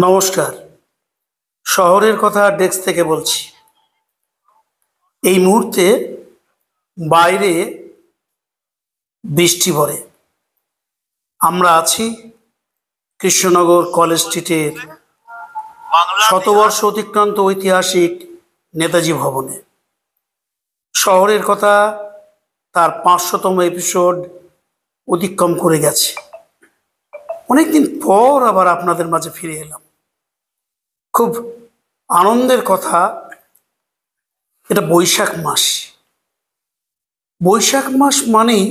নমস্কার। শহরের কথা ডেস্ক থেকে বলছি। এই মুহূর্তে বাইরে বৃষ্টি পড়ে। আমরা আছি কৃষ্ণনগর কলেজ স্ট্রিটের শতবর্ষ অতিক্রান্ত ঐতিহাসিক নেতাজি ভবনে। শহরের কথা তার 500তম এপিসোড অতিক্রম করে গেছে। অনেকদিন পর আবার আপনাদের মাঝে ফিরে এলাম। খুব আনন্দের কথা, এটা বৈশাখ মাস। বৈশাখ মাস মানেই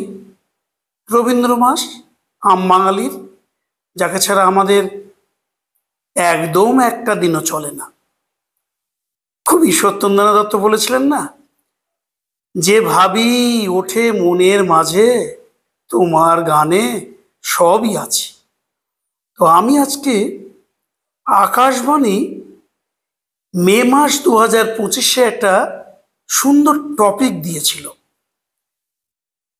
রবীন্দ্র মাস, বাঙালির, যাকে ছাড়া আমাদের একদম একটা দিনও চলে না। খুব ঈশ্বরচন্দ্রনাথ দত্ত বলেছিলেন না, যে ভাবি ওঠে মনের মাঝে তোমার গানে সবই আছে। তো আমি আজকে আকাশবাণী মে মাস 2025-এ একটা সুন্দর টপিক দিয়েছিল,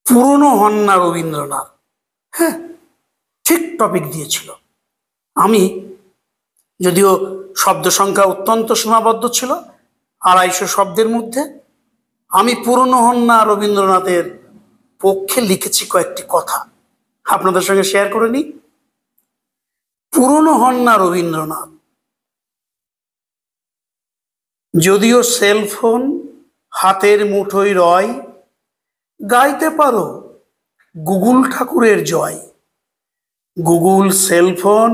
পুরনো হন না রবীন্দ্রনাথ। হ্যাঁ, ঠিক টপিক দিয়েছিল। আমি, যদিও শব্দ সংখ্যা অত্যন্ত সীমাবদ্ধ ছিল, 250 শব্দের মধ্যে, আমি পুরনো হন না রবীন্দ্রনাথের পক্ষে লিখেছি কয়েকটি কথা, আপনাদের সঙ্গে শেয়ার করে নিই। পুরনো হন না রবীন্দ্রনাথ, যদিও সেলফোন হাতের মুঠোয় রয়, গাইতে পারো গুগল ঠাকুরের জয়। গুগল সেলফোন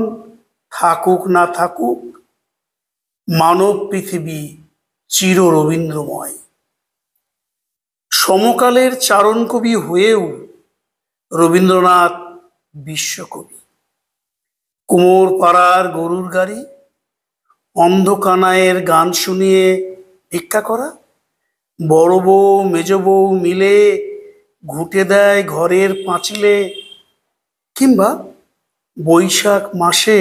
থাকুক না থাকুক, মানব পৃথিবী চির রবীন্দ্রময়। সমকালের চারণ কবি হয়েও রবীন্দ্রনাথ বিশ্বকবি। কুমোর পাড়ার গরুর গাড়ি, অন্ধকানায়ের গান শুনিয়ে ভিক্ষা করা, বড় বউ মেজ বউ মিলে ঘুঁটে দেয় ঘরের পাঁচিলে, কিংবা বৈশাখ মাসে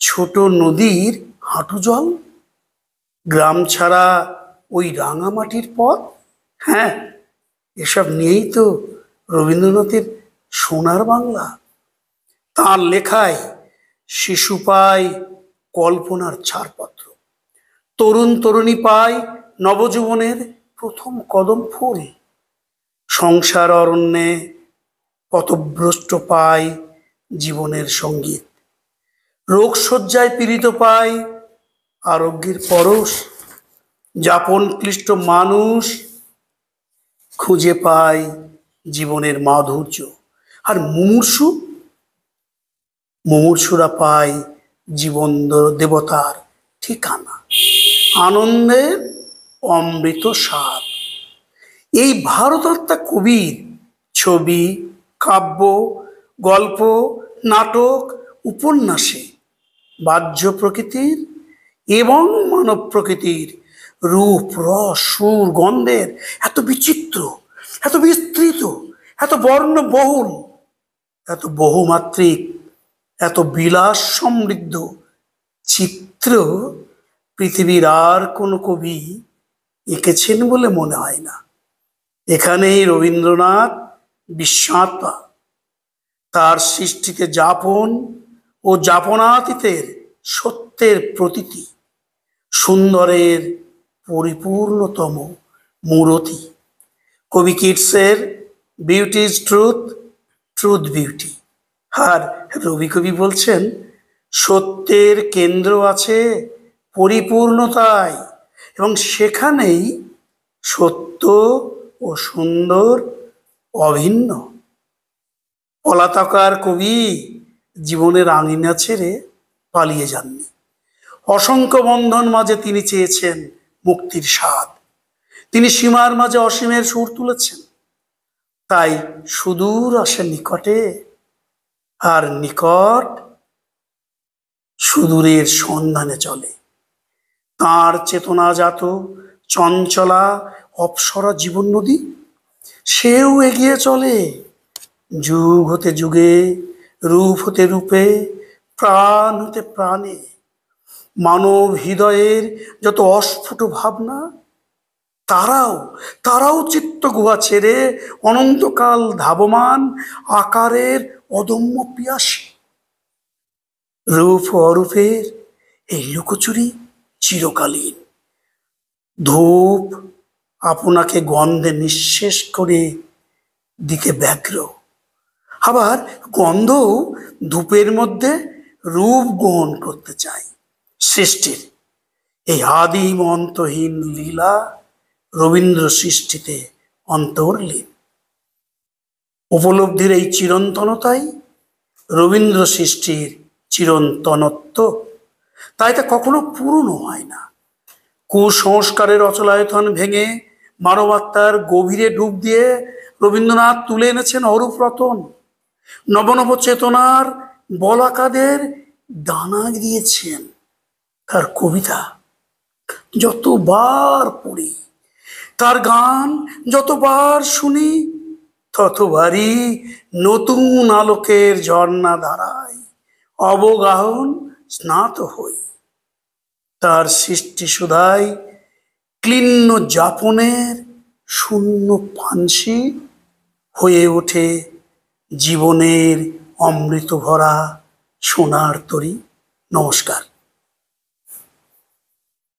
ছোট নদীর হাঁটু জল, গ্রাম ছাড়া ওই রাঙামাটির পথ। হ্যাঁ, এসব নিয়েই তো রবীন্দ্রনাথের সোনার বাংলা। তার লেখায় শিশু পায় কল্পনার ছাড়পত্র, তরুণ তরুণী পায় নবজীবনের প্রথম কদম ফুল, সংসার অরণ্যে পথভ্রষ্ট পায় জীবনের সঙ্গীত, রোগশয্যায় পীড়িত পায় আরোগ্যের পরশ, যাপন ক্লিষ্ট মানুষ খুঁজে পায় জীবনের মাধুর্য, আর মুমূর্ষুরা পায় জীবন দেবতার ঠিকানা, আনন্দের অমৃত স্বাদ। এই ভারতাত্মা কবির ছবি, কাব্য, গল্প, নাটক, উপন্যাসে বাহ্য প্রকৃতির এবং মানব প্রকৃতির রূপ, রস, সুর, গন্ধের এত বিচিত্র, এত বিস্তৃত, এত বর্ণবহুল, এত বহুমাত্রিক, এত বিলাস সমৃদ্ধ চিত্র পৃথিবীর আর কোনো কবি এঁকেছেন বলে মনে হয় না। এখানেই রবীন্দ্রনাথ বিস্মাতা। তার সৃষ্টিতে যাপন ও যাপনাতীতের সত্যের প্রতীতি, সুন্দরের পরিপূর্ণতম মূরতি। কবি কিটসের beauty is truth, truth beauty. আর রবি কবি বলছেন, সত্যের কেন্দ্র আছে পরিপূর্ণতায়, এবং সেখানেই সত্য ও সুন্দর অভিন্ন। পলাতকার কবি জীবনের আঙিনা ছেড়ে পালিয়ে যাননি। অসংখ্য বন্ধন মাঝে তিনি চেয়েছেন মুক্তির স্বাদ। তিনি সীমার মাঝে অসীমের সুর তুলেছেন। তাই সুদূর আসে নিকটে, আর নিকট সুদূরের সন্ধানে চলে। তাঁর চেতনাজাত চঞ্চলা অপসরা জীবন নদী, সেও এগিয়ে চলে যুগ হতে যুগে, রূপ হতে রূপে, প্রাণ হতে প্রাণে। মানব হৃদয়ের যত অস্ফুট ভাবনা, তারাও চিত্ত গুহা ছেড়ে অনন্তকাল ধাবমান আকারের অদম্য পিয়াসী। রূপ ও অরূপের এই লুকোচুরি চিরকালীন। ধূপ আপনাকে গন্ধে নিঃশেষ করে দিকে ব্যগ্র, আবার গন্ধও ধূপের মধ্যে রূপ গ্রহণ করতে চায়। সৃষ্টির এই আদিম অন্তহীন লীলা রবীন্দ্র সৃষ্টিতে অন্তর্লীন। উপলব্ধির এই চিরন্তনতাই রবীন্দ্র সৃষ্টির চিরন্তনত্ব। তাই তা কখনো পুরনো হয় না। কুসংস্কারের অচলায়তন ভেঙে মানবাত্মার গভীরে ডুব দিয়ে রবীন্দ্রনাথ তুলে এনেছেন অরূপ রতন। নবনব চেতনার বলাকাদের দানা দিয়েছেন তার কবিতা। যতবার পড়ি, তার গান যতবার শুনি, ততবারই নতুন আলোকের ঝর্ণা ধারায় অবগাহন স্নাত হই। তার সৃষ্টি সুধায় ক্লিন্ন যাপনের শূন্য পানসি হয়ে ওঠে জীবনের অমৃত ভরা সোনার তরী। নমস্কার।